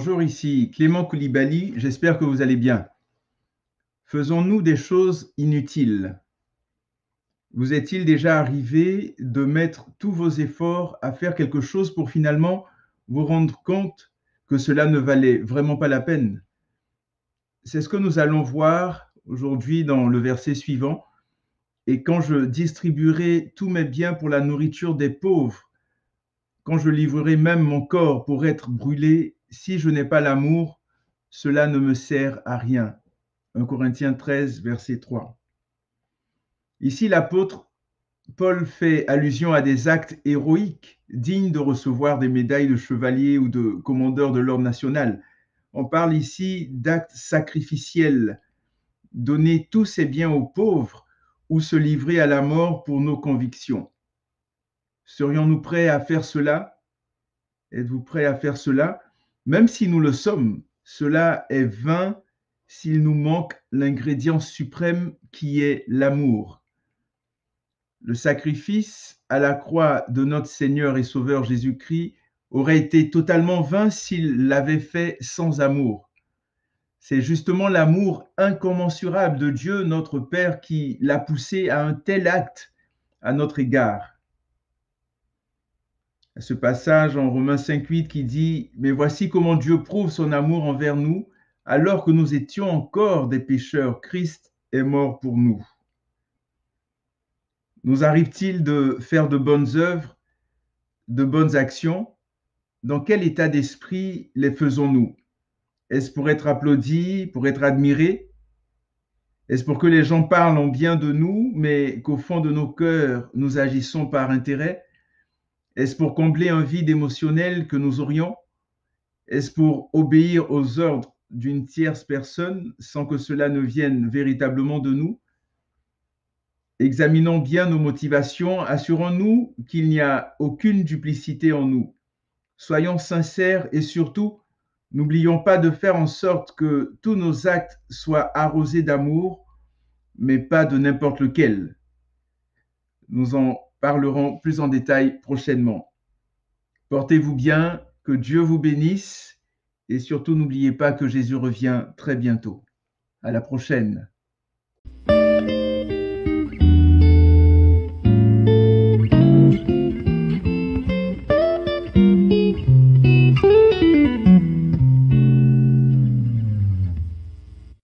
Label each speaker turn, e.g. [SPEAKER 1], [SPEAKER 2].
[SPEAKER 1] Bonjour, ici Clément Koulibaly, j'espère que vous allez bien. Faisons-nous des choses inutiles? Vous est-il déjà arrivé de mettre tous vos efforts à faire quelque chose pour finalement vous rendre compte que cela ne valait vraiment pas la peine? C'est ce que nous allons voir aujourd'hui dans le verset suivant. Et quand je distribuerai tous mes biens pour la nourriture des pauvres, quand je livrerai même mon corps pour être brûlé, si je n'ai pas l'amour, cela ne me sert à rien. 1 Corinthiens 13, verset 3. Ici, l'apôtre Paul fait allusion à des actes héroïques dignes de recevoir des médailles de chevalier ou de commandeur de l'ordre national. On parle ici d'actes sacrificiels, donner tous ses biens aux pauvres ou se livrer à la mort pour nos convictions. Serions-nous prêts à faire cela? Êtes-vous prêts à faire cela? Même si nous le sommes, cela est vain s'il nous manque l'ingrédient suprême qui est l'amour. Le sacrifice à la croix de notre Seigneur et Sauveur Jésus-Christ aurait été totalement vain s'il l'avait fait sans amour. C'est justement l'amour incommensurable de Dieu, notre Père, qui l'a poussé à un tel acte à notre égard. Ce passage en Romains 5,8 qui dit « Mais voici comment Dieu prouve son amour envers nous, alors que nous étions encore des pécheurs, Christ est mort pour nous. » Nous arrive-t-il de faire de bonnes œuvres, de bonnes actions? Dans quel état d'esprit les faisons-nous? Est-ce pour être applaudis, pour être admirés? Est-ce pour que les gens parlent en bien de nous, mais qu'au fond de nos cœurs, nous agissons par intérêt? Est-ce pour combler un vide émotionnel que nous aurions? Est-ce pour obéir aux ordres d'une tierce personne sans que cela ne vienne véritablement de nous? Examinons bien nos motivations, assurons-nous qu'il n'y a aucune duplicité en nous. Soyons sincères et surtout, n'oublions pas de faire en sorte que tous nos actes soient arrosés d'amour, mais pas de n'importe lequel. Nous en parlerons plus en détail prochainement. Portez-vous bien, que Dieu vous bénisse et surtout n'oubliez pas que Jésus revient très bientôt. À la prochaine.